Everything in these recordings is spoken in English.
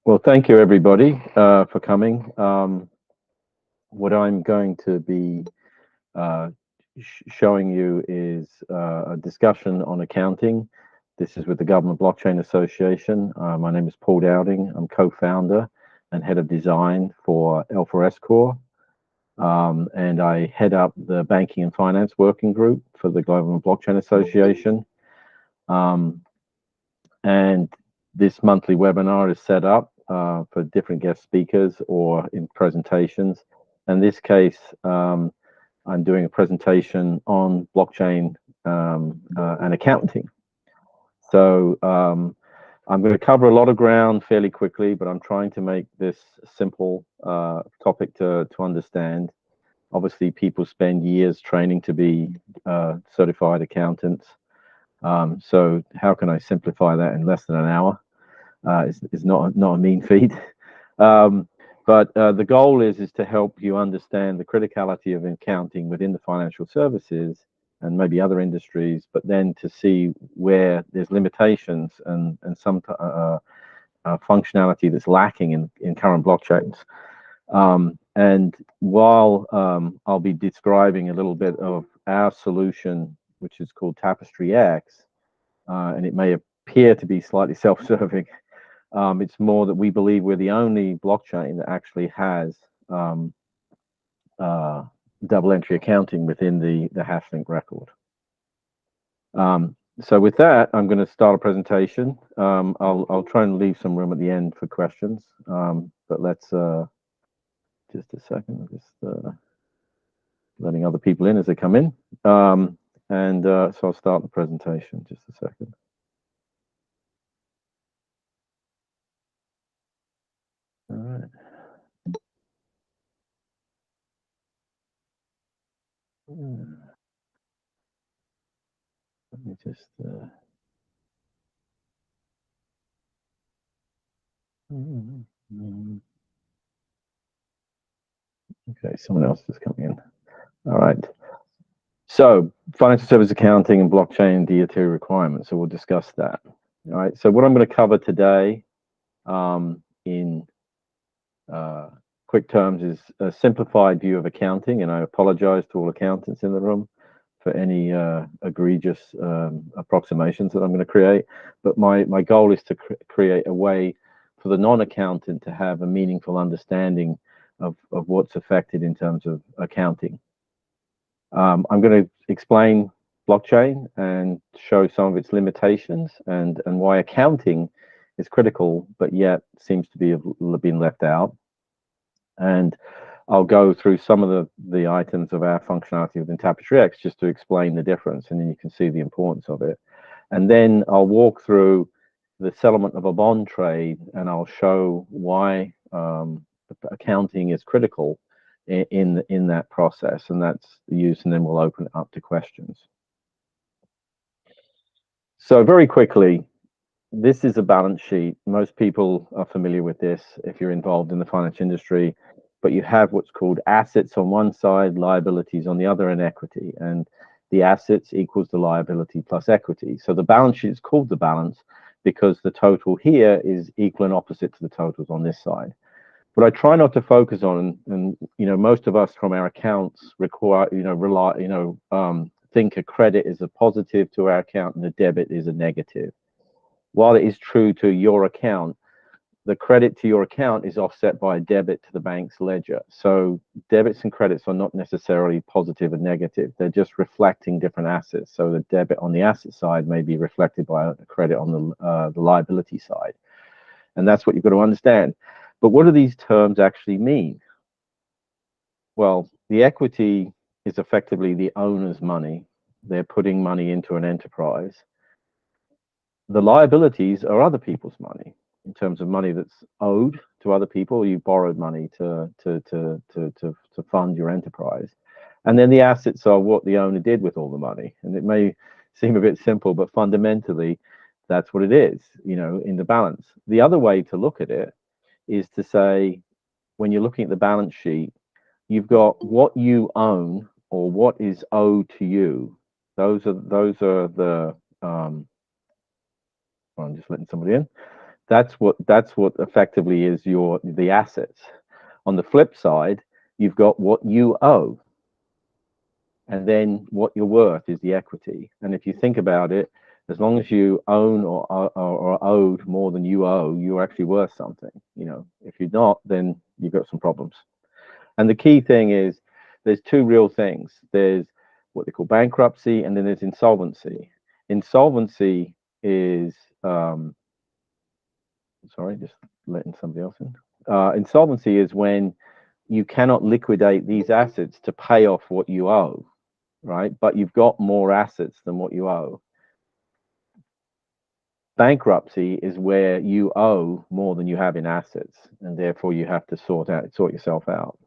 Well, thank you everybody for coming. What I'm going to be uh, showing you is a discussion on accounting. This is with the Government Blockchain Association. My name is Paul Dowding. I'm co-founder and head of design for L4S Core. And I head up the Banking and Finance Working Group for the Government Blockchain Association. And this monthly webinar is set up for different guest speakers or in presentations. In this case, I'm doing a presentation on blockchain and accounting. So I'm going to cover a lot of ground fairly quickly, but I'm trying to make this simple topic to understand. Obviously, people spend years training to be certified accountants. So how can I simplify that in less than an hour? It's not a mean feat. But the goal is to help you understand the criticality of accounting within the financial services and maybe other industries, but then to see where there's limitations and some functionality that's lacking in current blockchains. And while I'll be describing a little bit of our solution, which is called Tapestry X, and it may appear to be slightly self-serving, it's more that we believe we're the only blockchain that actually has double entry accounting within the hashlink record. So with that, I'm going to start a presentation. I'll try and leave some room at the end for questions, but let's just a second. I'm just letting other people in as they come in, so I'll start the presentation. Just a second. All right. Let me just. Okay, someone else is coming in. All right. So financial service accounting and blockchain DO2 requirements. So we'll discuss that. All right. So what I'm going to cover today in quick terms is a simplified view of accounting. And I apologize to all accountants in the room for any egregious approximations that I'm going to create. But my goal is to create a way for the non-accountant to have a meaningful understanding of what's affected in terms of accounting. I'm going to explain blockchain and show some of its limitations and why accounting is critical, but yet seems to be being left out. And I'll go through some of the items of our functionality within Tapestry X just to explain the difference, and then you can see the importance of it. And then I'll walk through the settlement of a bond trade, and I'll show why accounting is critical in that process, and that's the use, and then we'll open it up to questions. So very quickly, this is a balance sheet. Most people are familiar with this if you're involved in the finance industry, but you have what's called assets on one side, liabilities on the other, and equity. And the assets equals the liability plus equity. So the balance sheet is called the balance because the total here is equal and opposite to the totals on this side. What I try not to focus on, and most of us from our accounts require, think a credit is a positive to our account and a debit is a negative. While it is true to your account, the credit to your account is offset by a debit to the bank's ledger. So debits and credits are not necessarily positive and negative. They're just reflecting different assets. So the debit on the asset side may be reflected by a credit on the liability side. And that's what you've got to understand. But what do these terms actually mean? Well, the equity is effectively the owner's money. They're putting money into an enterprise. The liabilities are other people's money in terms of money that's owed to other people. You borrowed money to fund your enterprise. And then the assets are what the owner did with all the money. And it may seem a bit simple, but fundamentally, that's what it is, in the balance. The other way to look at it is to say, when you're looking at the balance sheet, you've got what you own or what is owed to you. Those are the I'm just letting somebody in. That's what effectively is the assets. On the flip side, you've got what you owe, and then what you're worth is the equity. And if you think about it, as long as you own or owed more than you owe, you're actually worth something. You know, if you're not, then you've got some problems. And the key thing is there's two real things. There's what they call bankruptcy, and then there's insolvency. Insolvency is sorry, just letting somebody else in. Insolvency is when you cannot liquidate these assets to pay off what you owe, right? But you've got more assets than what you owe. Bankruptcy is where you owe more than you have in assets, and therefore you have to sort yourself out.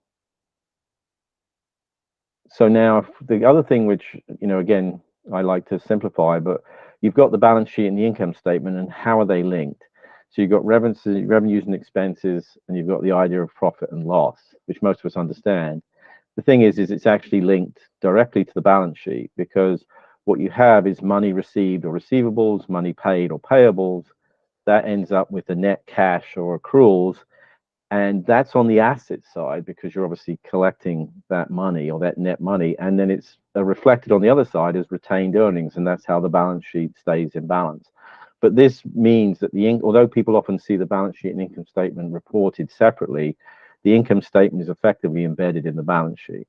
So now the other thing, which, you know, again, I like to simplify, but you've got the balance sheet and the income statement, and how are they linked? So you've got revenues and expenses, and you've got the idea of profit and loss, which most of us understand. The thing is it's actually linked directly to the balance sheet, because what you have is money received or receivables, money paid or payables. That ends up with the net cash or accruals, and that's on the asset side because you're obviously collecting that money or that net money, and then it's reflected on the other side as retained earnings, and that's how the balance sheet stays in balance. But this means that although people often see the balance sheet and income statement reported separately, the income statement is effectively embedded in the balance sheet.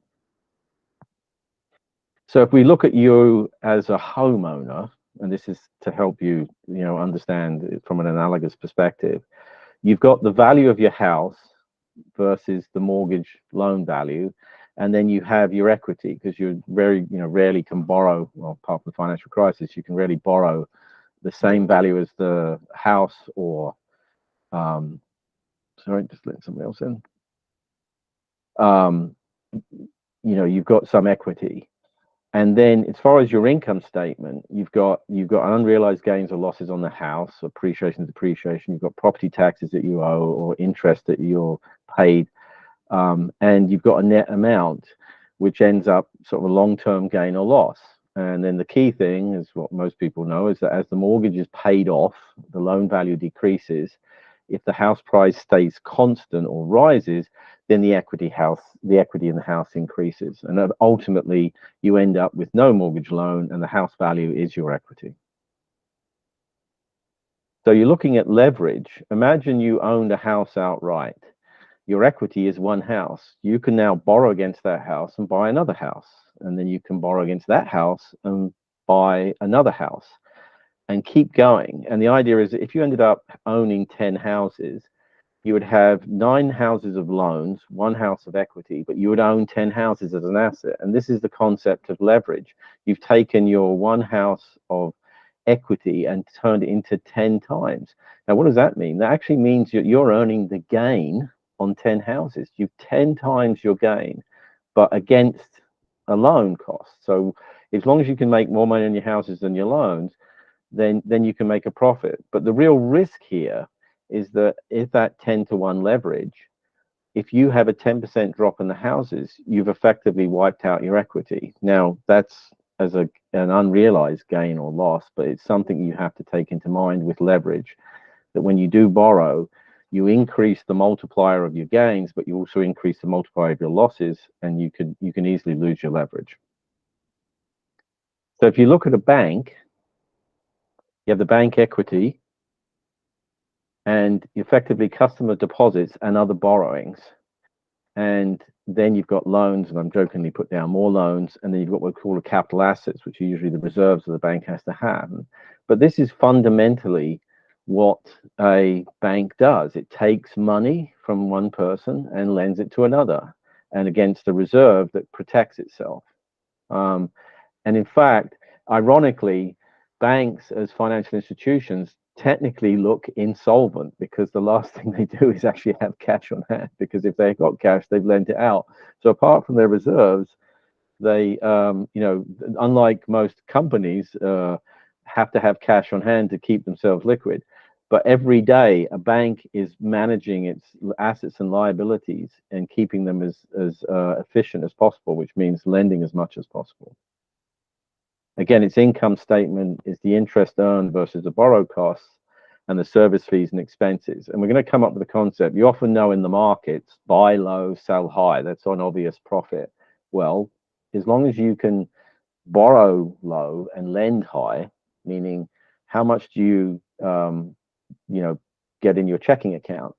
So if we look at you as a homeowner, and this is to help you, you know, understand it from an analogous perspective, you've got the value of your house versus the mortgage loan value, and then you have your equity, because you rarely can borrow, well, apart from the financial crisis, you can rarely borrow the same value as the house, or sorry, just letting somebody else in. You know, you've got some equity. And then as far as your income statement, you've got unrealized gains or losses on the house, appreciation, depreciation, you've got property taxes that you owe or interest that you're paid, and you've got a net amount, which ends up sort of a long-term gain or loss. And then the key thing is what most people know is that as the mortgage is paid off, the loan value decreases. If the house price stays constant or rises, then the equity in the house increases, and then ultimately you end up with no mortgage loan, and the house value is your equity. So you're looking at leverage. Imagine you owned a house outright. Your equity is one house. You can now borrow against that house and buy another house, and then you can borrow against that house and buy another house, and keep going. And the idea is that if you ended up owning 10 houses, you would have 9 houses of loans, 1 house of equity, but you would own 10 houses as an asset. And this is the concept of leverage. You've taken your 1 house of equity and turned it into 10 times. Now, what does that mean? That actually means you're earning the gain on 10 houses. You've 10 times your gain, but against a loan cost. So as long as you can make more money on your houses than your loans, then you can make a profit. But the real risk here is that if that 10-to-1 leverage, if you have a 10% drop in the houses, you've effectively wiped out your equity. Now, that's as an unrealized gain or loss, but it's something you have to take into mind with leverage, that when you do borrow, you increase the multiplier of your gains, but you also increase the multiplier of your losses, and you can easily lose your leverage. So if you look at a bank, you have the bank equity, and effectively customer deposits and other borrowings. And then you've got loans, and I'm jokingly put down more loans, and then you've got what we call the capital assets, which are usually the reserves that the bank has to have. But this is fundamentally what a bank does. It takes money from one person and lends it to another, and against a reserve that protects itself. And in fact, ironically, banks as financial institutions technically look insolvent, because the last thing they do is actually have cash on hand, because if they've got cash, they've lent it out. So apart from their reserves, they, unlike most companies, have to have cash on hand to keep themselves liquid. But every day, a bank is managing its assets and liabilities and keeping them as efficient as possible, which means lending as much as possible. Again, its income statement is the interest earned versus the borrowed costs, and the service fees and expenses. And we're going to come up with a concept. You often know in the markets, buy low, sell high. That's an obvious profit. Well, as long as you can borrow low and lend high, meaning how much do you, get in your checking account?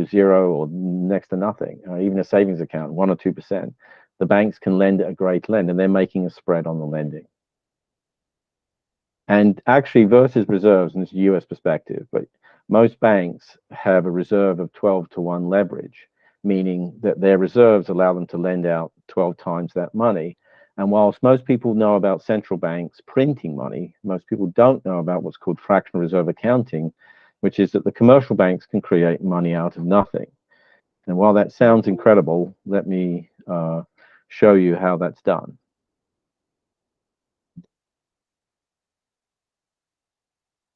Zero or next to nothing. Even a savings account, 1 or 2%. The banks can lend at a great lend, and they're making a spread on the lending. And actually, versus reserves, and this is US perspective, but most banks have a reserve of 12-to-1 leverage, meaning that their reserves allow them to lend out 12 times that money. And whilst most people know about central banks printing money, most people don't know about what's called fractional reserve accounting, which is that the commercial banks can create money out of nothing. And while that sounds incredible, let me show you how that's done.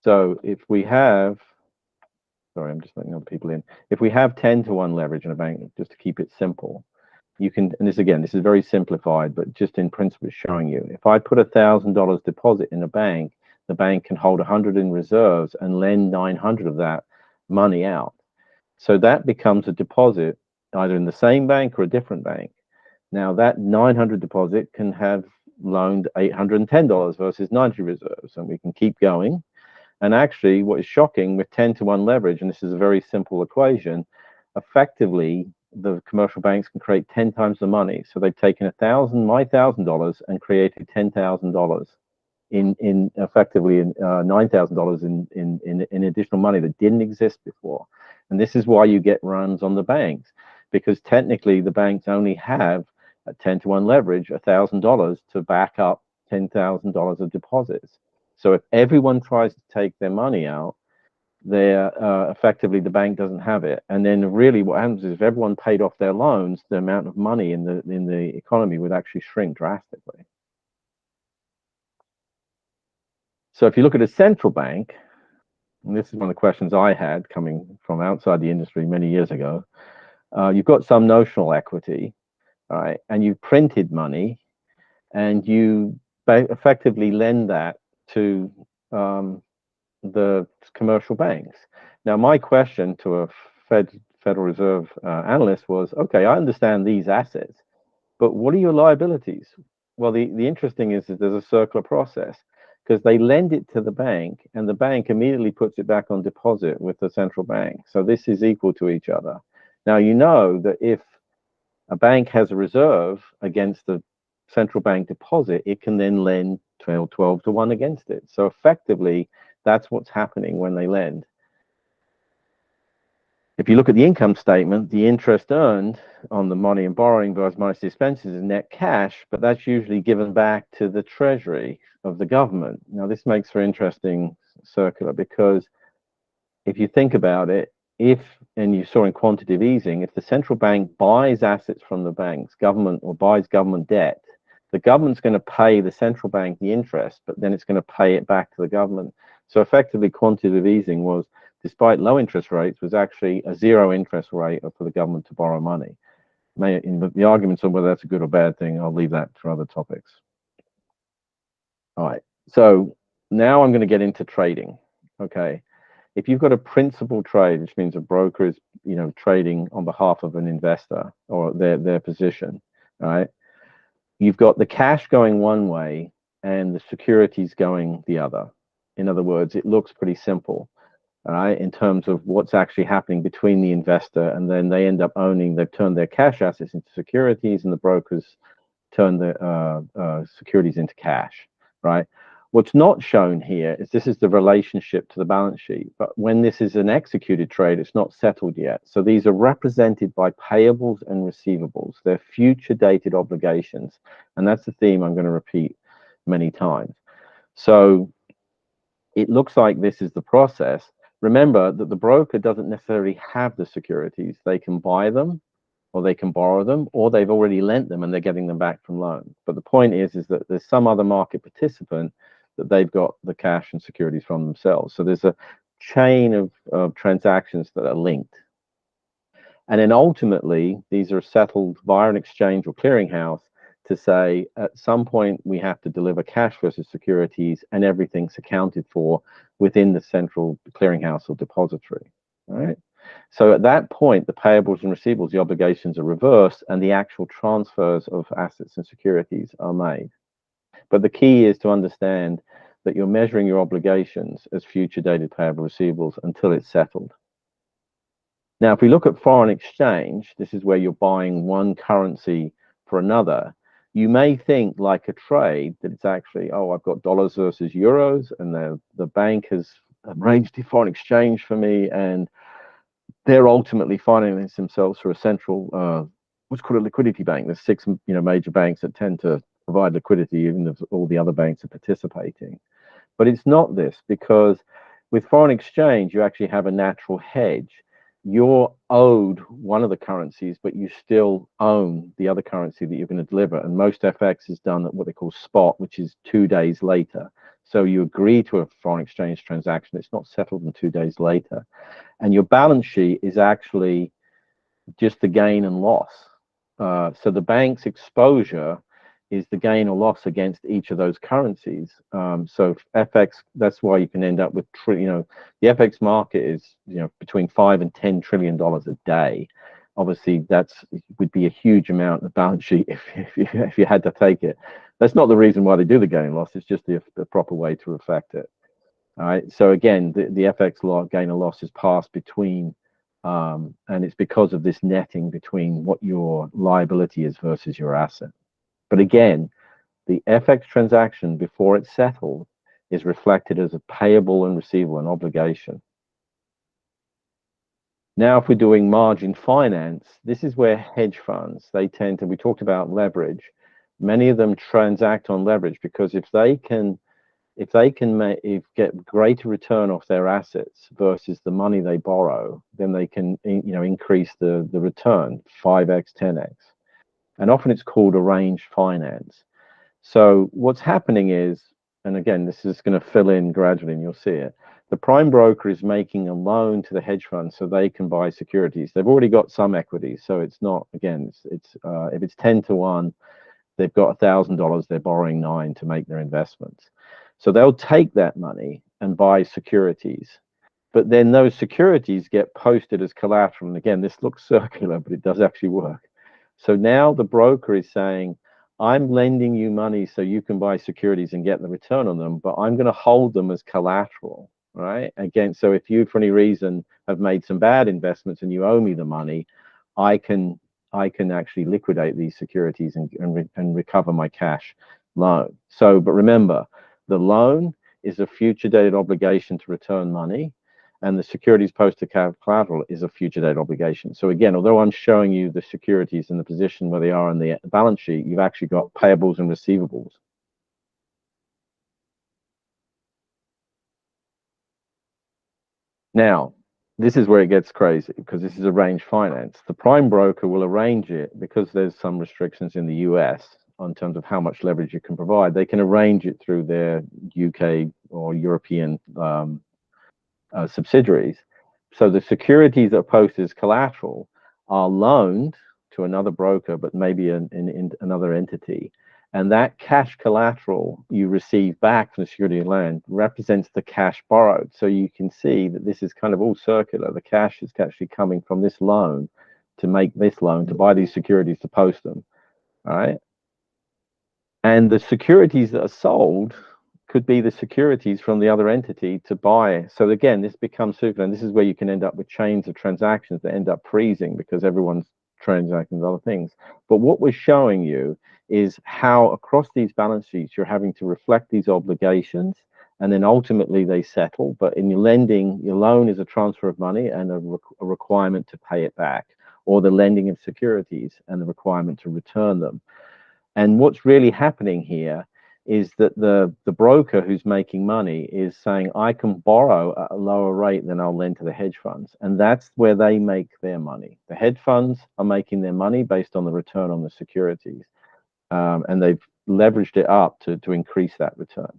So if we have, sorry, I'm just letting other people in. If we have 10-to-1 leverage in a bank, just to keep it simple, you can, and this again, this is very simplified, but just in principle showing you, if I put $1,000 deposit in a bank, the bank can hold 100 in reserves and lend 900 of that money out. So that becomes a deposit either in the same bank or a different bank. Now that 900 deposit can have loaned $810 versus 90 reserves, and we can keep going. And actually, what is shocking with 10-to-1 leverage, and this is a very simple equation, effectively, the commercial banks can create 10 times the money. So they've taken my $1,000 and created $10,000 in effectively $9,000 in additional money that didn't exist before. And this is why you get runs on the banks, because technically the banks only have a 10-to-1 leverage, $1,000 to back up $10,000 of deposits. So if everyone tries to take their money out, they're effectively the bank doesn't have it. And then really what happens is if everyone paid off their loans, the amount of money in the economy would actually shrink drastically. So if you look at a central bank, and this is one of the questions I had coming from outside the industry many years ago, you've got some notional equity, all right, and you've printed money, and you effectively lend that to the commercial banks. Now, my question to a Federal Reserve analyst was, okay, I understand these assets, but what are your liabilities? Well, the interesting is that there's a circular process, because they lend it to the bank and the bank immediately puts it back on deposit with the central bank. So this is equal to each other. Now, you know that if a bank has a reserve against the central bank deposit, it can then lend 12-to-1 against it. So effectively, that's what's happening when they lend. If you look at the income statement, the interest earned on the money and borrowing versus minus the expenses is net cash, but that's usually given back to the treasury of the government. Now, this makes for interesting circular, because if you think about it, and you saw in quantitative easing, if the central bank buys assets from the banks, government, or buys government debt, the government's going to pay the central bank the interest, but then it's going to pay it back to the government. So effectively, quantitative easing was, despite low interest rates, was actually a zero interest rate for the government to borrow money. The arguments on whether that's a good or bad thing, I'll leave that to other topics. All right, so now I'm going to get into trading. Okay, if you've got a principal trade, which means a broker is trading on behalf of an investor or their position, all right, you've got the cash going one way and the securities going the other. In other words, it looks pretty simple, all right, in terms of what's actually happening between the investor, and then they end up they've turned their cash assets into securities, and the brokers turn the securities into cash, right? What's not shown here is this is the relationship to the balance sheet, but when this is an executed trade, it's not settled yet. So these are represented by payables and receivables. They're future dated obligations, and that's the theme I'm going to repeat many times. So it looks like this is the process. Remember that the broker doesn't necessarily have the securities. They can buy them, or they can borrow them, or they've already lent them and they're getting them back from loans. But the point is that there's some other market participant that they've got the cash and securities from themselves. So there's a chain of transactions that are linked. And then ultimately, these are settled via an exchange or clearinghouse, to say at some point we have to deliver cash versus securities, and everything's accounted for within the central clearinghouse or depository. All right. So at that point, the payables and receivables, the obligations are reversed, and the actual transfers of assets and securities are made. But the key is to understand that you're measuring your obligations as future dated payable receivables until it's settled. Now, if we look at foreign exchange, this is where you're buying one currency for another. You may think, like a trade, that it's actually, oh, I've got dollars versus euros, and the bank has arranged the foreign exchange for me, and they're ultimately financing themselves through a central, what's called a liquidity bank. There's 6, major banks that tend to provide liquidity, even if all the other banks are participating. But it's not this, because with foreign exchange, you actually have a natural hedge. You're owed one of the currencies, but you still own the other currency that you're going to deliver. And most FX is done at what they call spot, which is 2 days later. So you agree to a foreign exchange transaction. It's not settled in 2 days later. And your balance sheet is actually just the gain and loss. So the bank's exposure is the gain or loss against each of those currencies. So FX, that's why you can end up with, the FX market is, between $5 and $10 trillion a day. Obviously, would be a huge amount of balance sheet if you had to take it. That's not the reason why they do the gain and loss. It's just the proper way to affect it. All right. So again, the FX gain or loss is passed between, and it's because of this netting between what your liability is versus your asset. But again, the FX transaction before it's settled is reflected as a payable and receivable, an obligation. Now, if we're doing margin finance, this is where hedge funds, we talked about leverage. Many of them transact on leverage because if they can get greater return off their assets versus the money they borrow, then they can, increase the return 5x, 10x. And often it's called arranged finance. So what's happening is, and again, this is going to fill in gradually and you'll see it, the prime broker is making a loan to the hedge fund so they can buy securities. They've already got some equity, so it's not, again, if it's 10 to 1, they've got $1,000, they're borrowing 9 to make their investments. So they'll take that money and buy securities, but then those securities get posted as collateral. And again, this looks circular, but it does actually work. So now the broker is saying, I'm lending you money so you can buy securities and get the return on them, but I'm going to hold them as collateral, right? Again, so if you, for any reason, have made some bad investments and you owe me the money, I can actually liquidate these securities and recover my cash loan. So, but remember, the loan is a future dated obligation to return money, and the securities posted collateral is a future date obligation. So again, although I'm showing you the securities and the position where they are in the balance sheet, you've actually got payables and receivables. Now, this is where it gets crazy because this is arranged finance. The prime broker will arrange it because there's some restrictions in the US on terms of how much leverage you can provide. They can arrange it through their UK or European subsidiaries. So the securities that are posted as collateral are loaned to another broker, but maybe in another entity. And that cash collateral you receive back from the security of land represents the cash borrowed. So you can see that this is kind of all circular. The cash is actually coming from this loan to make this loan, to buy these securities, to post them. All right. And the securities that are sold could be the securities from the other entity to buy. So again, this becomes super, and this is where you can end up with chains of transactions that end up freezing because everyone's transacting with other things. But what we're showing you is how across these balance sheets, you're having to reflect these obligations, and then ultimately they settle. But in your lending, your loan is a transfer of money and a requirement to pay it back, or the lending of securities and the requirement to return them. And what's really happening here is that the broker who's making money is saying, I can borrow at a lower rate than I'll lend to the hedge funds. And that's where they make their money. The hedge funds are making their money based on the return on the securities. And they've leveraged it up to increase that return.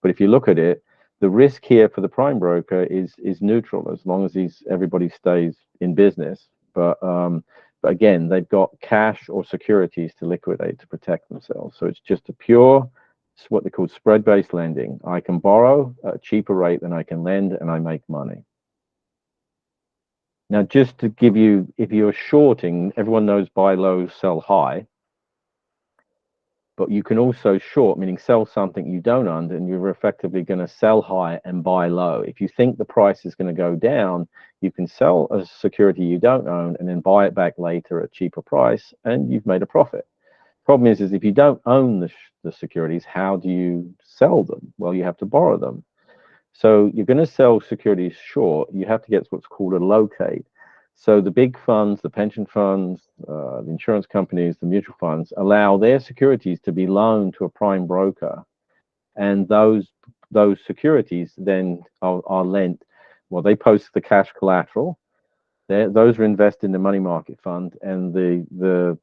But if you look at it, the risk here for the prime broker is neutral as long as everybody stays in business. But But again, they've got cash or securities to liquidate to protect themselves. So it's just a pure, it's what they call spread-based lending. I can borrow at a cheaper rate than I can lend, and I make money. Now, just to give you, if you're shorting, everyone knows buy low, sell high. But you can also short, meaning sell something you don't own, and you're effectively going to sell high and buy low. If you think the price is going to go down, you can sell a security you don't own and then buy it back later at a cheaper price, and you've made a profit. Problem is if you don't own the securities, how do you sell them? Well, you have to borrow them. So you're going to sell securities short. You have to get what's called a locate. So the big funds, the pension funds, the insurance companies, the mutual funds allow their securities to be loaned to a prime broker, and those securities then are lent. Well, they post the cash collateral. Those are invested in the money market fund, and the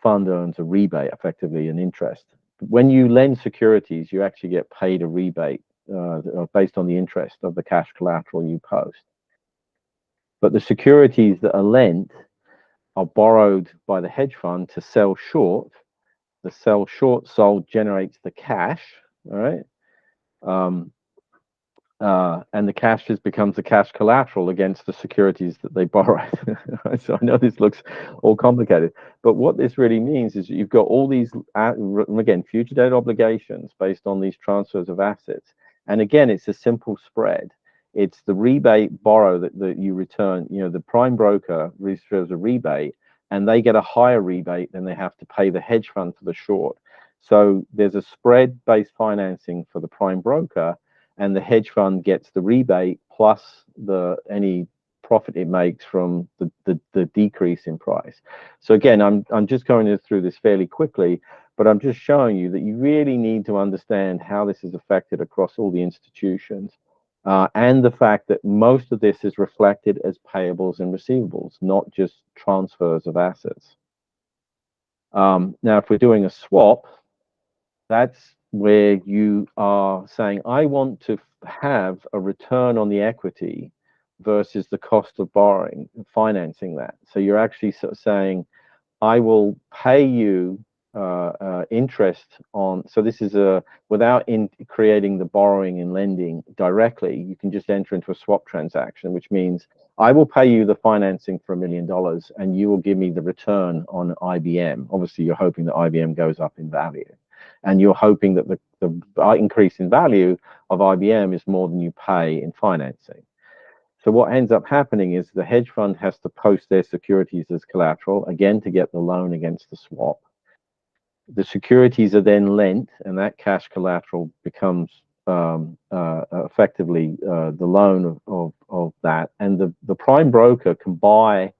fund earns a rebate, effectively an interest. When you lend securities, you actually get paid a rebate based on the interest of the cash collateral you post. But the securities that are lent are borrowed by the hedge fund to sell short. The sell short sold generates the cash, all right? And the cash just becomes the cash collateral against the securities that they borrowed. So I know this looks all complicated, but what this really means is you've got all these, again, future date obligations based on these transfers of assets. And again, it's a simple spread. It's the rebate borrow that you return, the prime broker receives a rebate, and they get a higher rebate than they have to pay the hedge fund for the short. So there's a spread-based financing for the prime broker, and the hedge fund gets the rebate plus any profit it makes from the decrease in price. So again, I'm just going through this fairly quickly, but I'm just showing you that you really need to understand how this is affected across all the institutions, and the fact that most of this is reflected as payables and receivables, not just transfers of assets. Now, if we're doing a swap, that's where you are saying, I want to have a return on the equity versus the cost of borrowing and financing that. So you're actually sort of saying, I will pay you interest on, so this is without creating the borrowing and lending directly, you can just enter into a swap transaction, which means I will pay you the financing for $1 million and you will give me the return on IBM. Obviously, you're hoping that IBM goes up in value, and you're hoping that the increase in value of IBM is more than you pay in financing. So what ends up happening is the hedge fund has to post their securities as collateral, again, to get the loan against the swap. The securities are then lent, and that cash collateral becomes effectively the loan of that. And the prime broker can buy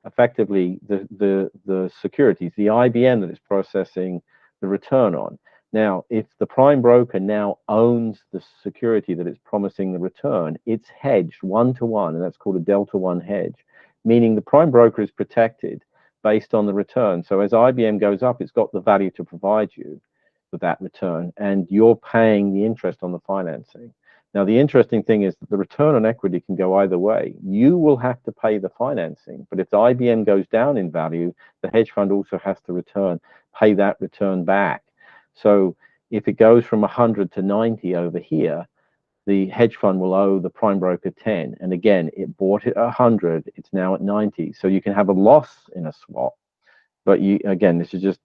effectively the securities, the IBM that it's processing the return on. Now, if the prime broker now owns the security that it's promising the return, it's hedged 1-to-1, and that's called a delta 1 hedge, meaning the prime broker is protected based on the return. So as IBM goes up, it's got the value to provide you with that return, and you're paying the interest on the financing. Now, the interesting thing is that the return on equity can go either way. You will have to pay the financing, but if the IBM goes down in value, the hedge fund also has to pay that return back. So if it goes from 100 to 90 over here, the hedge fund will owe the prime broker 10. And again, it bought it at 100, it's now at 90. So you can have a loss in a swap, but again, this is just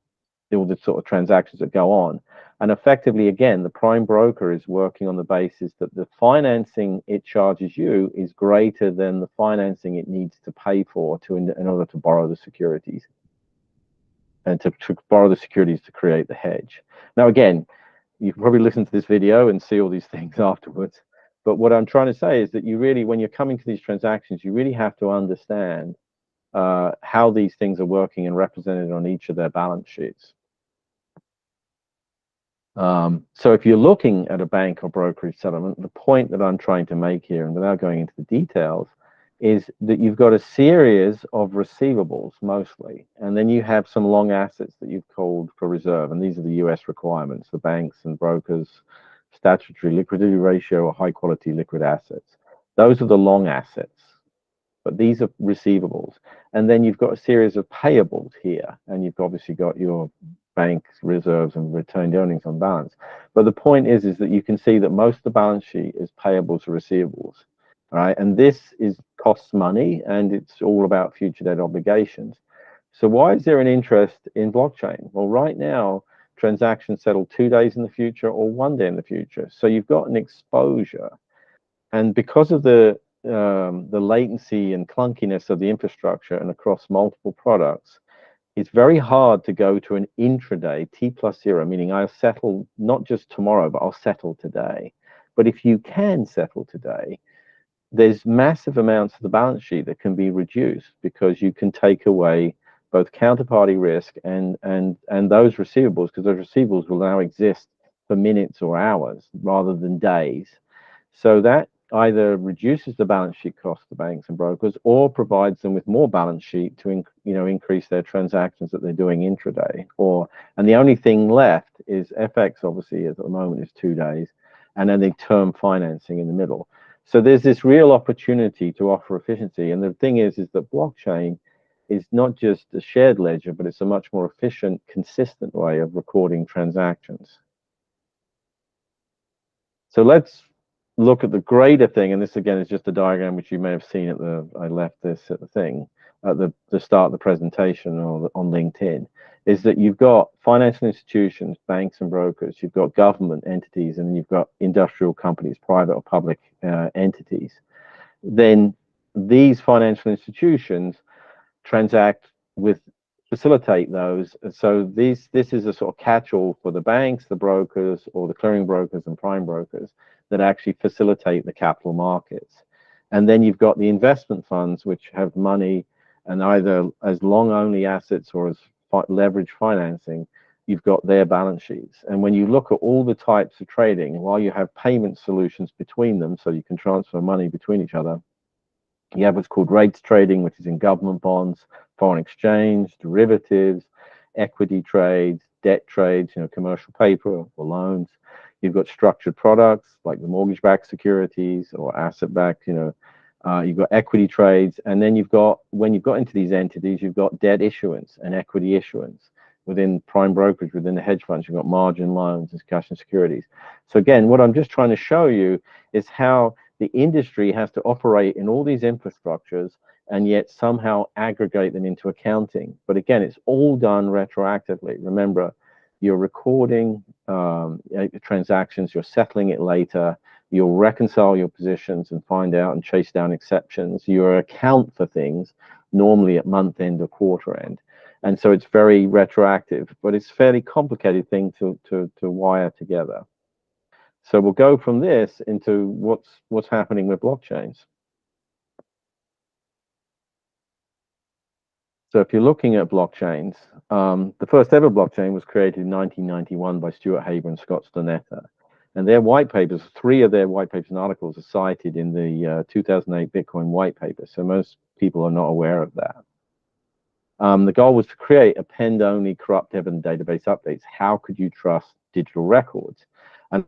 all the sort of transactions that go on. And effectively, again, the prime broker is working on the basis that the financing it charges you is greater than the financing it needs to pay for in order to borrow the securities, and to borrow the securities to create the hedge. Now, again, you can probably listen to this video and see all these things afterwards. But what I'm trying to say is that you really, when you're coming to these transactions, you really have to understand how these things are working and represented on each of their balance sheets. So if you're looking at a bank or brokerage settlement, the point that I'm trying to make here, and without going into the details, is that you've got a series of receivables mostly, and then you have some long assets that you've called for reserve, and these are the US requirements for banks and brokers: statutory liquidity ratio or high quality liquid assets. Those are the long assets. but these are receivables. And then you've got a series of payables here, and you've obviously got your bank reserves and retained earnings on balance. But the point is that you can see that most of the balance sheet is payables or receivables, all right? And this costs money, and it's all about future debt obligations. So why is there an interest in blockchain? Well, right now, transactions settle 2 days in the future or 1 day in the future. So you've got an exposure. And because of the latency and clunkiness of the infrastructure and across multiple products, it's very hard to go to an intraday T+0, meaning I'll settle not just tomorrow, but I'll settle today. But if you can settle today, there's massive amounts of the balance sheet that can be reduced because you can take away both counterparty risk and those receivables, because those receivables will now exist for minutes or hours rather than days. So that either reduces the balance sheet cost to banks and brokers, or provides them with more balance sheet to increase their transactions that they're doing intraday. And the only thing left is FX. Obviously, at the moment, is 2 days, and then the term financing in the middle. So there's this real opportunity to offer efficiency. And the thing is that blockchain is not just a shared ledger, but it's a much more efficient, consistent way of recording transactions. So let's look at the greater thing, and this again is just a diagram which you may have seen I left this at the thing at the start of the presentation or on LinkedIn, is that you've got financial institutions, banks and brokers, you've got government entities, and you've got industrial companies, private or public entities. Then these financial institutions facilitate those. So this is a sort of catch-all for the banks, the brokers, or the clearing brokers and prime brokers that actually facilitate the capital markets. And then you've got the investment funds, which have money and either as long-only assets or as leverage financing, you've got their balance sheets. And when you look at all the types of trading, while you have payment solutions between them, so you can transfer money between each other, you have what's called rates trading, which is in government bonds, foreign exchange, derivatives, equity trades, debt trades, commercial paper or loans. You've got structured products like the mortgage-backed securities or asset-backed, you've got equity trades. And then when you've got into these entities, you've got debt issuance and equity issuance. Within prime brokerage, within the hedge funds, you've got margin loans and cash and securities. So again, what I'm just trying to show you is how the industry has to operate in all these infrastructures and yet somehow aggregate them into accounting. But again, it's all done retroactively. Remember, you're recording transactions, you're settling it later, you'll reconcile your positions and find out and chase down exceptions. You account for things normally at month end or quarter end. And so it's very retroactive, but it's a fairly complicated thing to wire together. So we'll go from this into what's happening with blockchains. So if you're looking at blockchains, the first ever blockchain was created in 1991 by Stuart Haber and Scott Stonetta. And their white papers, 3 of their white papers and articles are cited in the 2008 Bitcoin white paper. So most people are not aware of that. The goal was to create append-only corrupt evidence database updates. How could you trust digital records? And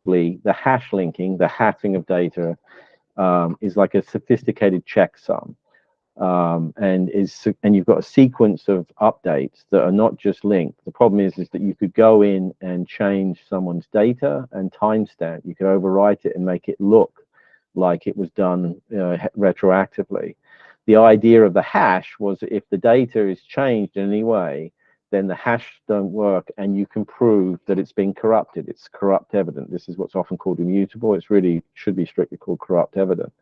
the hash linking, the hashing of data, is like a sophisticated checksum. And you've got a sequence of updates that are not just linked. The problem is that you could go in and change someone's data and timestamp. You could overwrite it and make it look like it was done retroactively. The idea of the hash was that if the data is changed in any way, then the hash don't work, and you can prove that it's been corrupted. It's corrupt evidence. This is what's often called immutable. It's really should be strictly called corrupt evidence.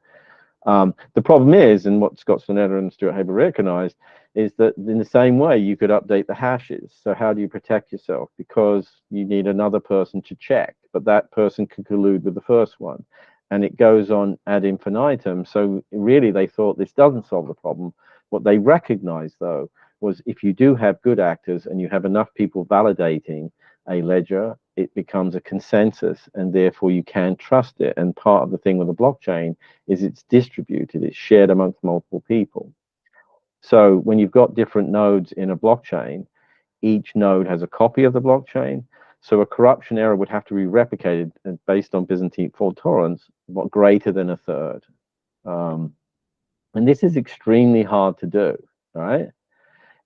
The problem is, and what Scott Stonetta and Stuart Haber recognized, is that in the same way you could update the hashes. So how do you protect yourself? Because you need another person to check, but that person can collude with the first one. And it goes on ad infinitum. So really they thought this doesn't solve the problem. What they recognized, though, was if you do have good actors and you have enough people validating a ledger, it becomes a consensus, and therefore you can trust it. And part of the thing with a blockchain is it's distributed, it's shared amongst multiple people. So when you've got different nodes in a blockchain, each node has a copy of the blockchain. So a corruption error would have to be replicated based on Byzantine fault tolerance, greater than a third. And this is extremely hard to do, right?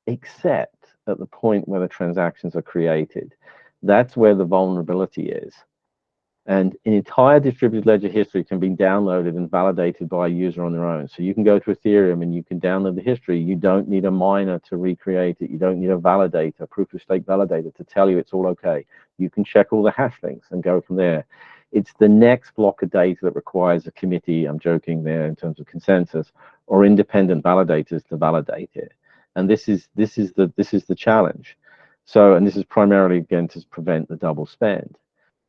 Except at the point where the transactions are created. That's where the vulnerability is. And an entire distributed ledger history can be downloaded and validated by a user on their own. So you can go to Ethereum and you can download the history. You don't need a miner to recreate it. You don't need a validator, proof of stake validator to tell you it's all okay. You can check all the hash links and go from there. It's the next block of data that requires a committee, I'm joking there in terms of consensus, or independent validators to validate it. And this is the challenge. So, and this is primarily again to prevent the double spend.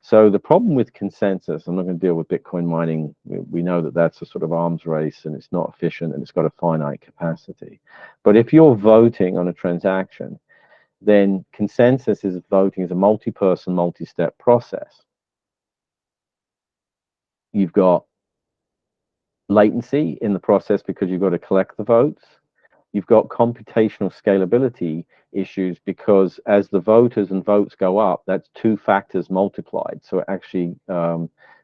So the problem with consensus, I'm not going to deal with Bitcoin mining. We know that that's a sort of arms race and it's not efficient and it's got a finite capacity. But if you're voting on a transaction, then consensus is voting as a multi-person, multi-step process. You've got latency in the process because you've got to collect the votes. You've got computational scalability issues because as the voters and votes go up, that's two factors multiplied. So it actually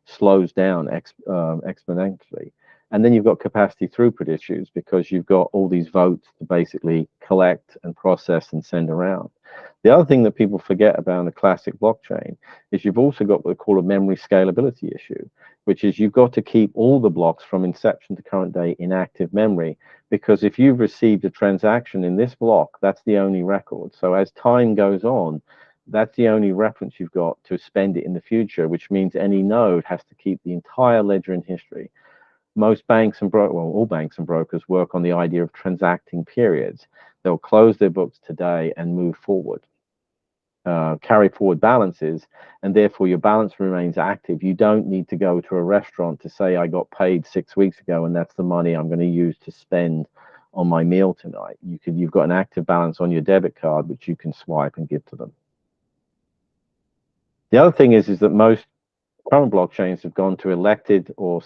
slows down exponentially. And then you've got capacity throughput issues because you've got all these votes to basically collect and process and send around. The other thing that people forget about a classic blockchain is you've also got what we call a memory scalability issue, which is you've got to keep all the blocks from inception to current day in active memory, because if you've received a transaction in this block, that's the only record. So as time goes on, that's the only reference you've got to spend it in the future, which means any node has to keep the entire ledger in history. Most banks and all banks and brokers work on the idea of transacting periods. They'll close their books today and move forward. Carry forward balances, and therefore your balance remains active. You don't need to go to a restaurant to say I got paid 6 weeks ago and that's the money I'm going to use to spend on my meal tonight. You've got an active balance on your debit card which you can swipe and give to them. The other thing is that most current blockchains have gone to elected or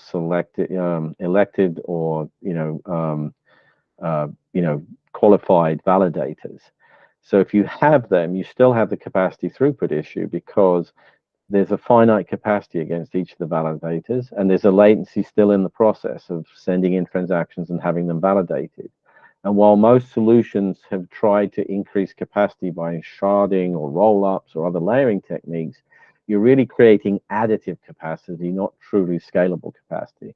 qualified validators. So if you have them, you still have the capacity throughput issue because there's a finite capacity against each of the validators, and there's a latency still in the process of sending in transactions and having them validated. And while most solutions have tried to increase capacity by sharding or roll-ups or other layering techniques, you're really creating additive capacity, not truly scalable capacity.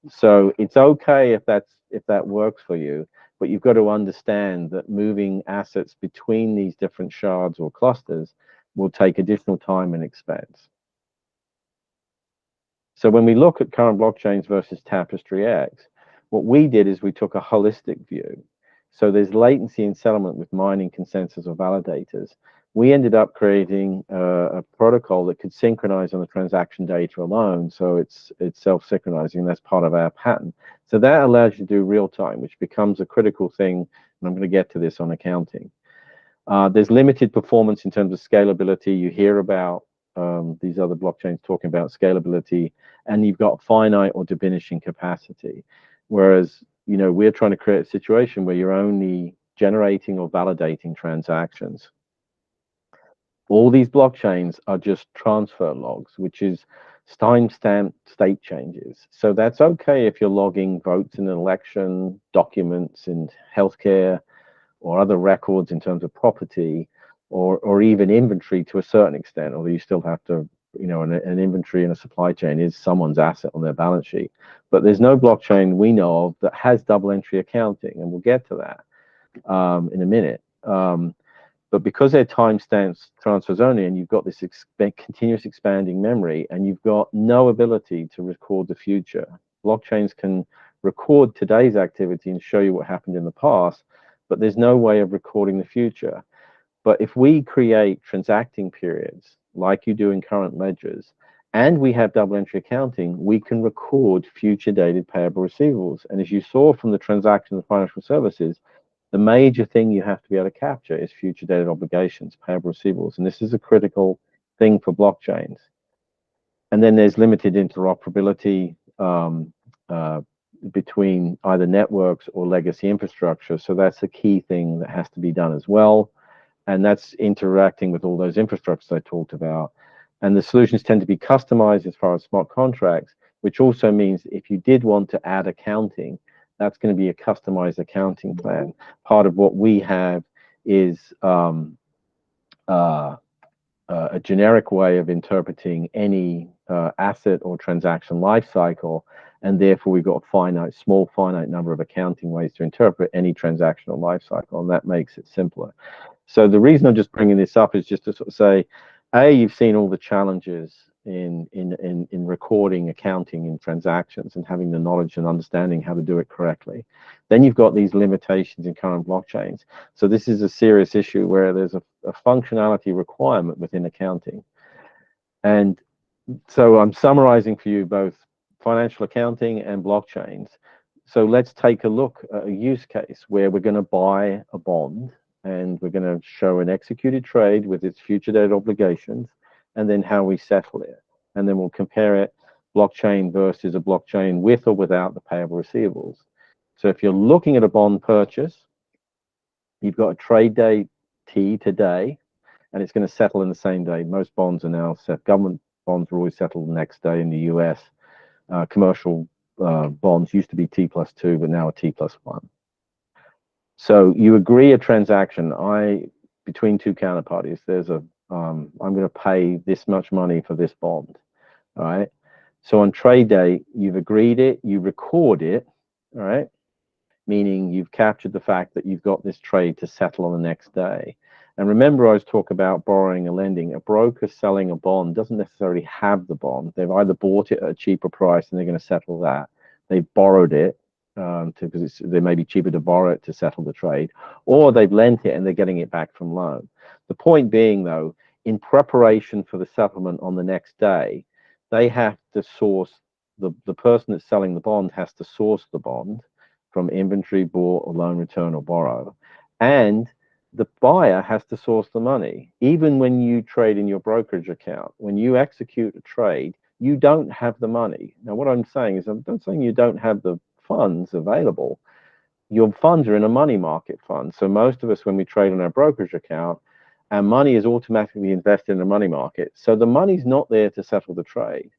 So it's okay if that works for you, but you've got to understand that moving assets between these different shards or clusters will take additional time and expense. So when we look at current blockchains versus Tapestry X, what we did is we took a holistic view. So there's latency in settlement with mining consensus or validators. We ended up creating a protocol that could synchronize on the transaction data alone. So it's self-synchronizing. That's part of our patent. So that allows you to do real time, which becomes a critical thing. And I'm going to get to this on accounting. There's limited performance in terms of scalability. You hear about these other blockchains talking about scalability, and you've got finite or diminishing capacity. Whereas, we're trying to create a situation where you're only generating or validating transactions. All these blockchains are just transfer logs, which is timestamped state changes. So that's okay if you're logging votes in an election, documents in healthcare, or other records in terms of property, or even inventory to a certain extent, although you still have to, an inventory in a supply chain is someone's asset on their balance sheet. But there's no blockchain we know of that has double entry accounting, and we'll get to that in a minute. But because they're timestamps transfers only, and you've got this continuous expanding memory, and you've got no ability to record the future, blockchains can record today's activity and show you what happened in the past, but there's no way of recording the future. But if we create transacting periods like you do in current ledgers, and we have double entry accounting, we can record future dated payable receivables. And as you saw from the transactions of financial services, the major thing you have to be able to capture is future dated obligations, payable receivables. And this is a critical thing for blockchains. And then there's limited interoperability between either networks or legacy infrastructure. So that's a key thing that has to be done as well. And that's interacting with all those infrastructures I talked about. And the solutions tend to be customized as far as smart contracts, which also means if you did want to add accounting, that's going to be a customized accounting plan. Part of what we have is a generic way of interpreting any asset or transaction life cycle, and therefore we've got a small finite number of accounting ways to interpret any transactional life cycle, and that makes it simpler. So the reason I'm just bringing this up is just to sort of say, you've seen all the challenges in recording accounting in transactions and having the knowledge and understanding how to do it correctly. Then you've got these limitations in current blockchains. So this is a serious issue where there's a functionality requirement within accounting. And so I'm summarizing for you both financial accounting and blockchains. So let's take a look at a use case where we're going to buy a bond, and we're going to show an executed trade with its future date obligations, and then how we settle it. And then we'll compare it blockchain versus a blockchain with or without the payable receivables. So if you're looking at a bond purchase, you've got a trade date T today, and it's going to settle in the same day. Most bonds are now set. Government bonds are always settled the next day in the US. Commercial bonds used to be T+2, but now are T+1. So you agree a transaction between two counterparties. There's I'm going to pay this much money for this bond. All right. So on trade day, you've agreed it, you record it. All right. Meaning you've captured the fact that you've got this trade to settle on the next day. And remember, I was talking about borrowing and lending. A broker selling a bond doesn't necessarily have the bond. They've either bought it at a cheaper price and they're going to settle that. They've borrowed it because they may be cheaper to borrow it to settle the trade, or they've lent it and they're getting it back from loan. The point being, though, in preparation for the settlement on the next day, they have to source, the person that's selling the bond has to source the bond from inventory, bought, or loan, return, or borrow. And the buyer has to source the money. Even when you trade in your brokerage account, when you execute a trade, you don't have the money. Now, what I'm saying is, I'm not saying you don't have the funds available. Your funds are in a money market fund. So most of us, when we trade on our brokerage account, our money is automatically invested in a money market. So the money's not there to settle the trade.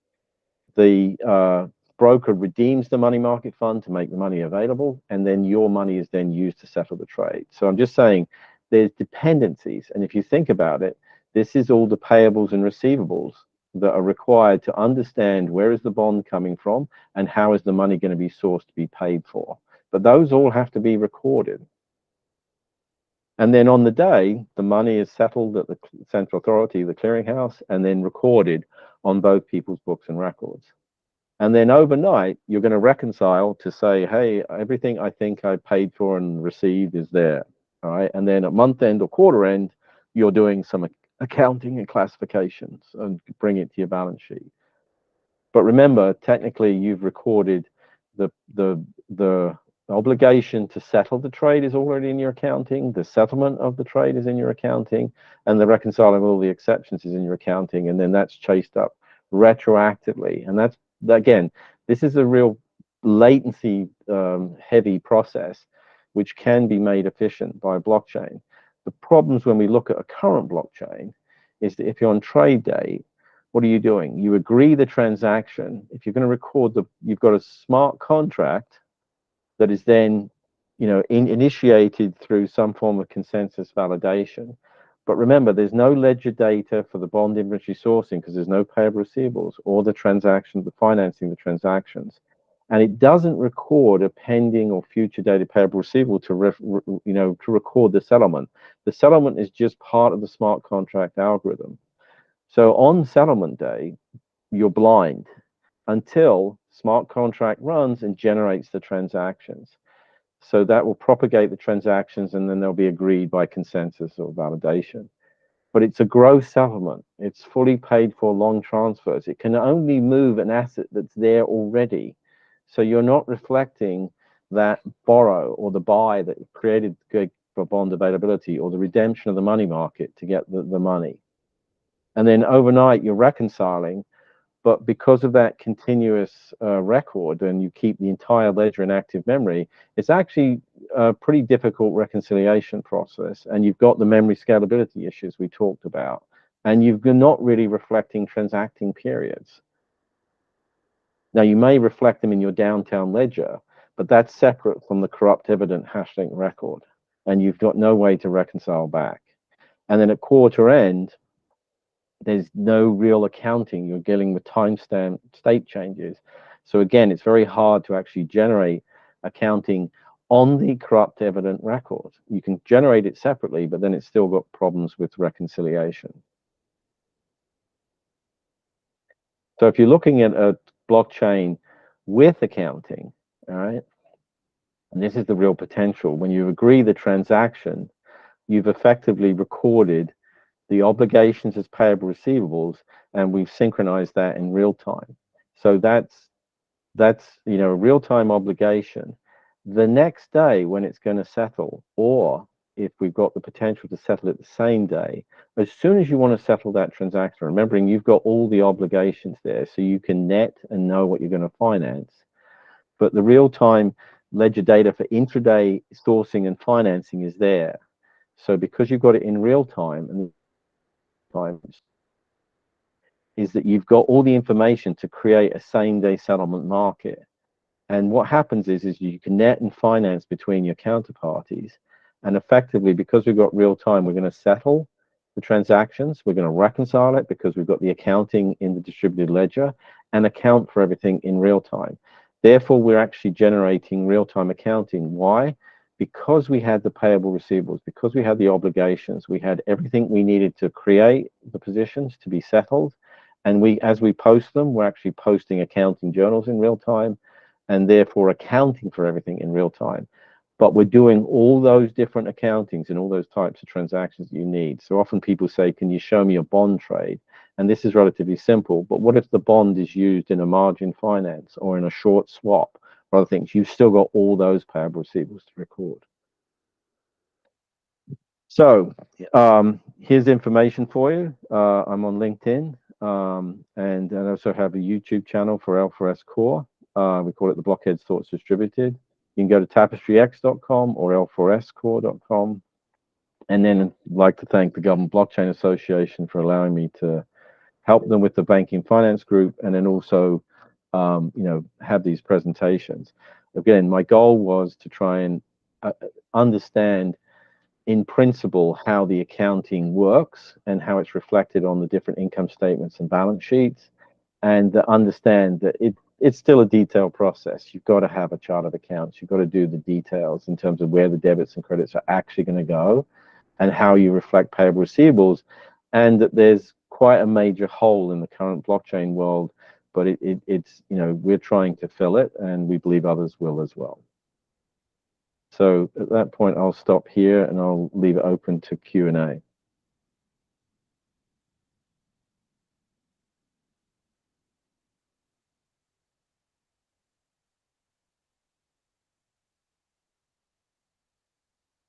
The broker redeems the money market fund to make the money available, and then your money is then used to settle the trade. So I'm just saying there's dependencies. And if you think about it, this is all the payables and receivables that are required to understand where is the bond coming from and how is the money going to be sourced to be paid for. But those all have to be recorded. And then on the day, the money is settled at the central authority, the clearinghouse, and then recorded on both people's books and records. And then overnight, you're going to reconcile to say, hey, everything I think I paid for and received is there. All right. And then at month end or quarter end, you're doing some accounting and classifications and bring it to your balance sheet. But remember, technically, you've recorded the obligation to settle the trade is already in your accounting. The settlement of the trade is in your accounting, and the reconciling all the exceptions is in your accounting. And then that's chased up retroactively. And that's, again, this is a real latency heavy process, which can be made efficient by blockchain. The problems when we look at a current blockchain is that if you're on trade day, what are you doing? You agree the transaction. If you're going to record you've got a smart contract that is then, initiated through some form of consensus validation. But remember, there's no ledger data for the bond inventory sourcing because there's no payable receivables or the transaction, the financing the transactions. And it doesn't record a pending or future dated payable receivable to record the settlement. The settlement is just part of the smart contract algorithm. So on settlement day, you're blind until smart contract runs and generates the transactions. So that will propagate the transactions, and then they'll be agreed by consensus or validation. But it's a gross settlement. It's fully paid for long transfers. It can only move an asset that's there already. So you're not reflecting that borrow or the buy that created for bond availability or the redemption of the money market to get the money. And then overnight you're reconciling, but because of that continuous record, and you keep the entire ledger in active memory, it's actually a pretty difficult reconciliation process. And you've got the memory scalability issues we talked about, and you're not really reflecting transacting periods. Now, you may reflect them in your downtown ledger, but that's separate from the corrupt evident hash-linked record, and you've got no way to reconcile back. And then at quarter end, there's no real accounting. You're dealing with timestamp state changes. So again, it's very hard to actually generate accounting on the corrupt evident record. You can generate it separately, but then it's still got problems with reconciliation. So if you're looking at a blockchain with accounting, all right, and this is the real potential, when you agree the transaction, you've effectively recorded the obligations as payable receivables, and we've synchronized that in real time. So that's a real-time obligation. The next day when it's going to settle, or if we've got the potential to settle it the same day, as soon as you want to settle that transaction, remembering you've got all the obligations there, so you can net and know what you're going to finance. But the real-time ledger data for intraday sourcing and financing is there. So because you've got it in real time, and times is that you've got all the information to create a same-day settlement market. And what happens is you can net and finance between your counterparties. And effectively, because we've got real time, we're going to settle the transactions. We're going to reconcile it because we've got the accounting in the distributed ledger and account for everything in real time. Therefore, we're actually generating real-time accounting. Why? Because we had the payable receivables, because we had the obligations, we had everything we needed to create the positions to be settled. And as we post them, we're actually posting accounting journals in real time, and therefore accounting for everything in real time. But we're doing all those different accountings and all those types of transactions that you need. So often people say, can you show me a bond trade? And this is relatively simple, but what if the bond is used in a margin finance or in a short swap or other things? You've still got all those payable receivables to record. So here's information for you. I'm on LinkedIn, and I also have a YouTube channel for L4S Core. We call it the Blockheads Thoughts Distributed. You can go to tapestryx.com or l4score.com. And then I'd like to thank the Government Blockchain Association for allowing me to help them with the banking finance group, and then also have these presentations. Again, my goal was to try and understand in principle how the accounting works and how it's reflected on the different income statements and balance sheets, and understand that it's still a detailed process. You've got to have a chart of accounts. You've got to do the details in terms of where the debits and credits are actually going to go and how you reflect payable receivables, and that there's quite a major hole in the current blockchain world, but it's we're trying to fill it, and we believe others will as well. So at that point, I'll stop here and I'll leave it open to Q&A.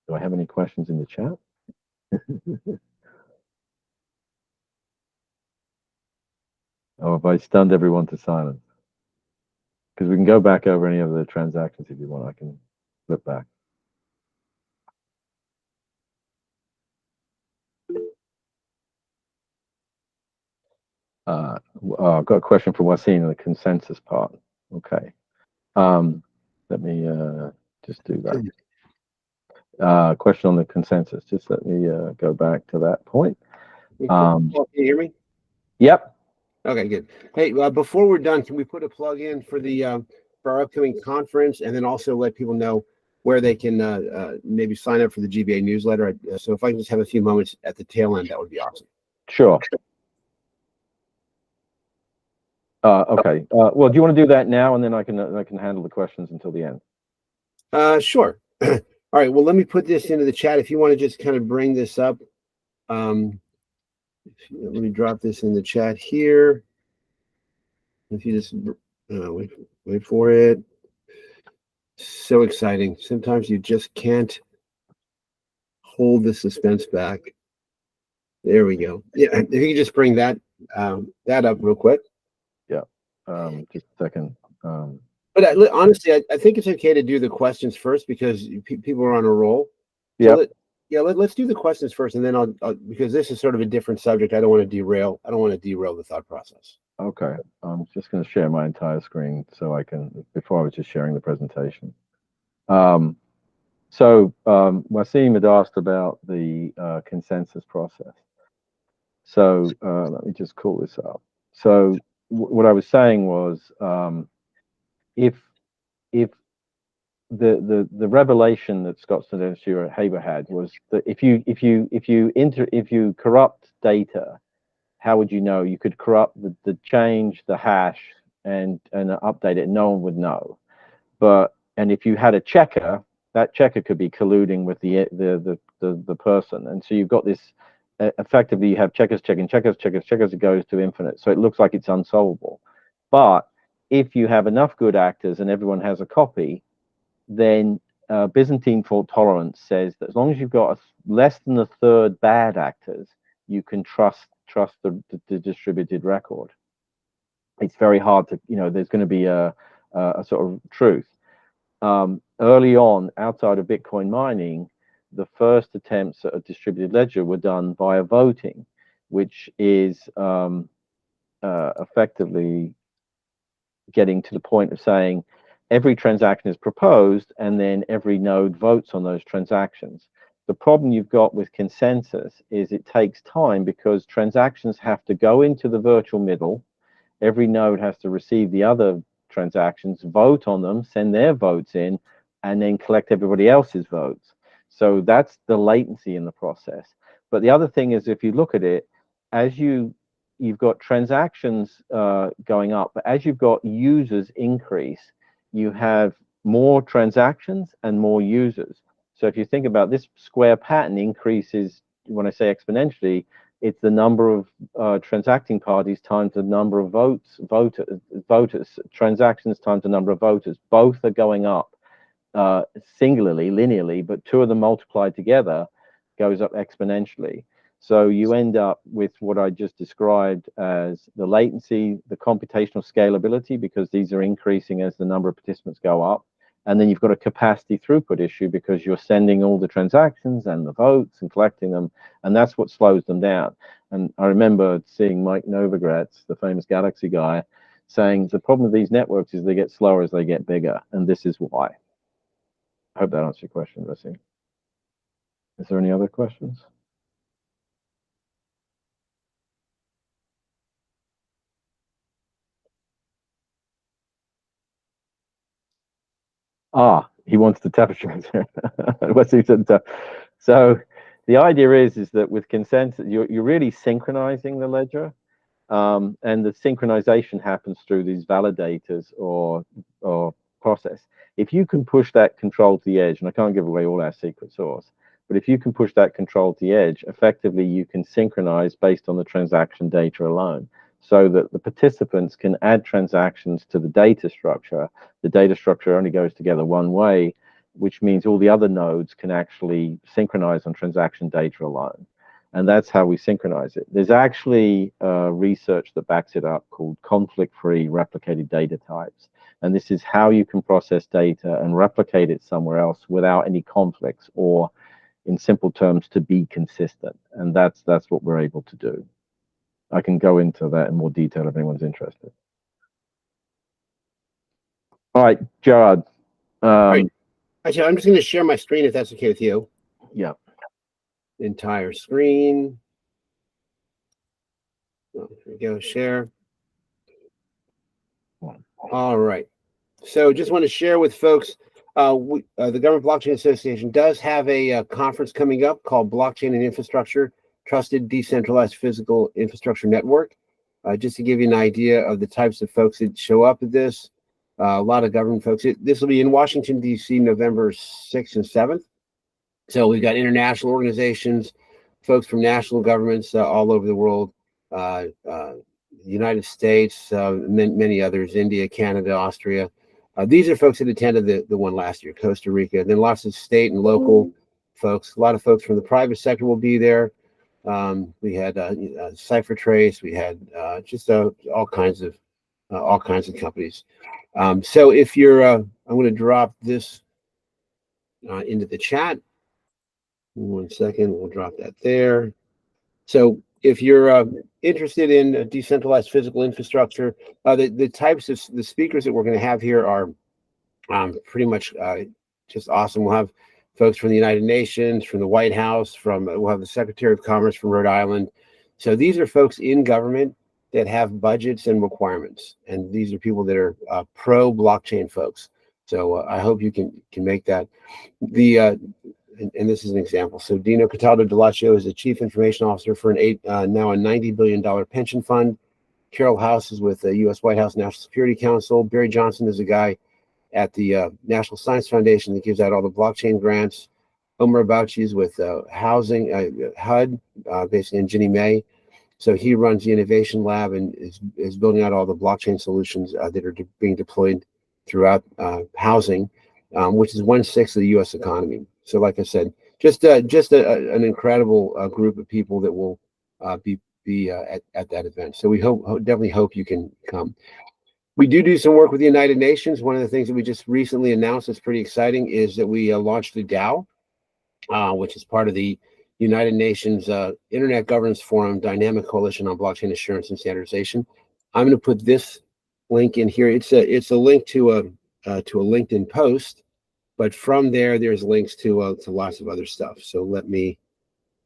Do I have any questions in the chat? Oh, have I stunned everyone to silence? Because we can go back over any of the transactions if you want. I can flip back. I've got a question for Wasim in the consensus part. Okay. Let me just do that. Question on the consensus. Just let me go back to that point. Can you hear me? Yep. Okay, good. Hey, before we're done, can we put a plug in for for our upcoming conference, and then also let people know where they can maybe sign up for the GBA newsletter? So if I can just have a few moments at the tail end, that would be awesome. Sure. Okay. Well, do you want to do that now, and then I can handle the questions until the end? Sure. All right. Well, let me put this into the chat. If you want to just kind of bring this up, let me drop this in the chat here. If you just wait for it. So exciting. Sometimes you just can't hold the suspense back. There we go. Yeah, if you could just bring that up real quick. Yeah. Just a second. But honestly, I think it's okay to do the questions first because people are on a roll. So let's do the questions first, and then I'll because this is sort of a different subject. I don't want to derail the thought process. Okay, I'm just going to share my entire screen so I can, before I was just sharing the presentation. Wasim had asked about the consensus process. So let me just call this up. So what I was saying was, if if the revelation that Scott Haber had was that if you corrupt data, how would you know? You could corrupt the change, the hash, and update it. No one would know. And if you had a checker, that checker could be colluding with the person, and so you've got this. Effectively, you have checkers checking checkers, checkers, checkers. It goes to infinite, so it looks like it's unsolvable. But if you have enough good actors and everyone has a copy, then Byzantine fault tolerance says that as long as you've got less than a third bad actors, you can trust the distributed record. It's very hard to, there's going to be a sort of truth. Early on, outside of Bitcoin mining, the first attempts at a distributed ledger were done via voting, which is effectively getting to the point of saying every transaction is proposed and then every node votes on those transactions. The problem you've got with consensus is it takes time because transactions have to go into the virtual middle. Every node has to receive the other transactions, vote on them, send their votes in, and then collect everybody else's votes. So that's the latency in the process. But the other thing is, if you look at it, as you've got transactions going up, but as you've got users increase, you have more transactions and more users. So if you think about this square pattern increases, when I say exponentially, it's the number of transacting parties times the number of voters, transactions times the number of voters. Both are going up singularly, linearly, but two of them multiplied together goes up exponentially. So you end up with what I just described as the latency, the computational scalability, because these are increasing as the number of participants go up. And then you've got a capacity throughput issue because you're sending all the transactions and the votes and collecting them, and that's what slows them down. And I remember seeing Mike Novogratz, the famous Galaxy guy, saying the problem with these networks is they get slower as they get bigger, and this is why. I hope that answers your question, Rusty. Is there any other questions? He wants the tapestry. What's he said? So the idea is that with consensus, you're really synchronizing the ledger, and the synchronization happens through these validators or process. If you can push that control to the edge, and I can't give away all our secret sauce, but if you can push that control to the edge, effectively you can synchronize based on the transaction data alone, so that the participants can add transactions to the data structure. The data structure only goes together one way, which means all the other nodes can actually synchronize on transaction data alone. And that's how we synchronize it. There's actually research that backs it up called conflict-free replicated data types. And this is how you can process data and replicate it somewhere else without any conflicts, or in simple terms, to be consistent. And that's what we're able to do. I can go into that in more detail if anyone's interested. All right, Gerard. All right. Actually, I'm just going to share my screen if that's okay with you. Yeah. Entire screen. Oh, here we go. Share. All right. So just want to share with folks, the Government Blockchain Association does have a conference coming up called Blockchain and Infrastructure, Trusted Decentralized Physical Infrastructure Network. Just to give you an idea of the types of folks that show up at this, a lot of government folks. This will be in Washington, D.C., November 6th and 7th. So we've got international organizations, folks from national governments all over the world, United States, many others, India, Canada, Austria. These are folks that attended the one last year, Costa Rica. Then lots of state and local folks. A lot of folks from the private sector will be there. We had CipherTrace. We had just all kinds of companies. So if you're, I'm going to drop this into the chat. 1 second, we'll drop that there. So if you're interested in decentralized physical infrastructure, the types of the speakers that we're going to have here are pretty much just awesome. We'll have folks from the United Nations, from the White House, we'll have the Secretary of Commerce from Rhode Island. So these are folks in government that have budgets and requirements, and these are people that are pro blockchain folks. So I hope you can make that. And this is an example. So Dino Cataldo Delacio is the Chief Information Officer for now a $90 billion pension fund. Carol House is with the U.S. White House National Security Council. Barry Johnson is a guy at the National Science Foundation that gives out all the blockchain grants. Omar Bauchi is with Housing HUD, basically in Ginnie Mae. So he runs the innovation lab and is building out all the blockchain solutions that are being deployed throughout housing, which is 1/6 of the U.S. economy. So, like I said, just an incredible group of people that will be at that event. So we definitely hope you can come. We do some work with the United Nations. One of the things that we just recently announced that's pretty exciting is that we launched the DAO, which is part of the United Nations Internet Governance Forum Dynamic Coalition on Blockchain Assurance and Standardization. I'm going to put this link in here. It's a link to a LinkedIn post, but from there's links to lots of other stuff. So let me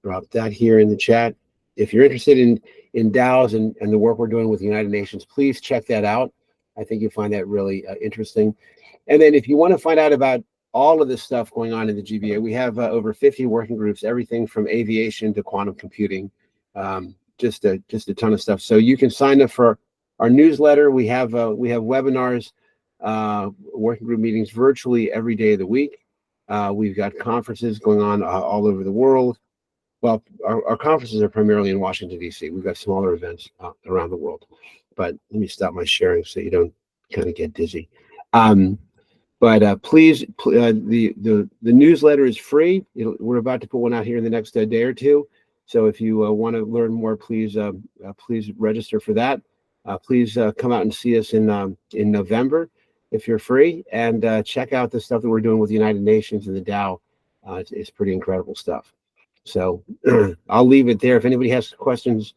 drop that here in the chat. If you're interested in DAOs and the work we're doing with the United Nations, please check that out. I think you'll find that really interesting. And then if you want to find out about all of this stuff going on in the GBA, we have over 50 working groups, everything from aviation to quantum computing, just a ton of stuff. So you can sign up for our newsletter. We have webinars, working group meetings virtually every day of the week. We've got conferences going on all over the world. Well, our conferences are primarily in Washington, D.C. We've got smaller events around the world. But let me stop my sharing so you don't kind of get dizzy. But please, the newsletter is free. We're about to put one out here in the next day or two. So if you want to learn more, please register for that. Please come out and see us in November if you're free, and check out the stuff that we're doing with the United Nations and the DAO. It's pretty incredible stuff. So I'll leave it there. If anybody has questions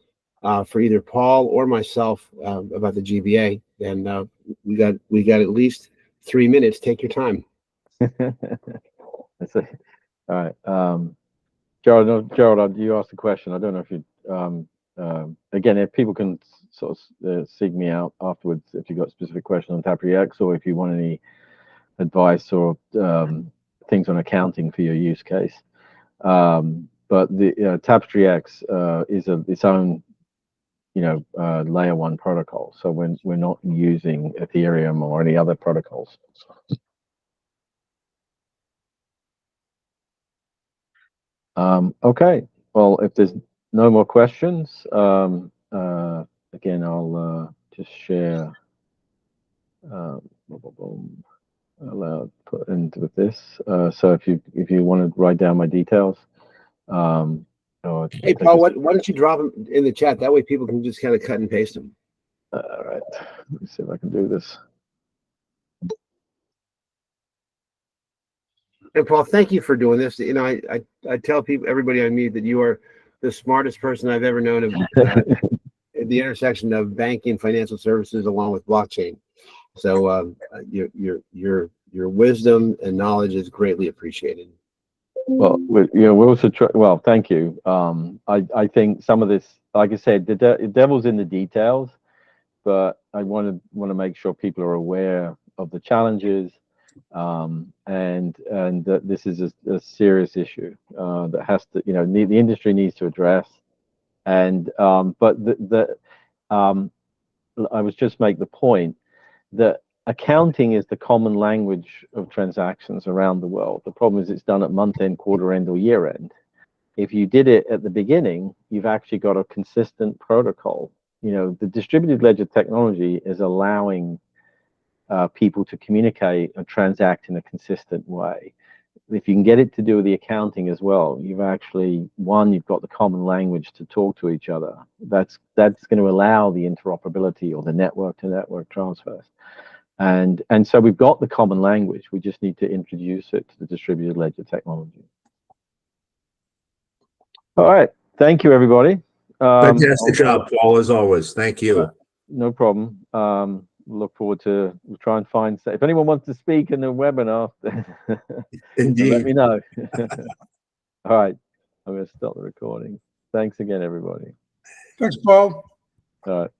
for either Paul or myself about the GBA, then we got at least 3 minutes. Take your time. All right. Gerald, you asked a question. I don't know if you, again, if people can sort of seek me out afterwards if you've got a specific question on Tapestry X, or if you want any advice or things on accounting for your use case. But the Tapestry X is its own, layer 1 protocol. So we're not using Ethereum or any other protocols. Okay. Well, if there's no more questions, again, I'll just share. I'll put into this. So if you want to write down my details. Hey, Paul, why don't you drop them in the chat? That way people can just kind of cut and paste them. All right. Let me see if I can do this. And Paul, thank you for doing this. I tell everybody I meet that you are the smartest person I've ever known at the intersection of banking, financial services, along with blockchain. So your wisdom and knowledge is greatly appreciated. Well, we also try. Well, thank you. I think some of this, like I said, the devil's in the details, but I want to make sure people are aware of the challenges, and that this is a serious issue that has to, the industry needs to address. And but I was just make the point that accounting is the common language of transactions around the world. The problem is it's done at month end, quarter end, or year end. If you did it at the beginning, you've actually got a consistent protocol. The distributed ledger technology is allowing people to communicate and transact in a consistent way. If you can get it to do with the accounting as well, you've got the common language to talk to each other. That's going to allow the interoperability or the network to network transfers. And so we've got the common language. We just need to introduce it to the distributed ledger technology. All right. Thank you, everybody. Fantastic job, Paul, as always. Thank you. No problem. Look forward to, we'll try and find, if anyone wants to speak in the webinar, Indeed. let me know. All right, I'm going to stop the recording. Thanks again, everybody. Thanks, Paul. All right.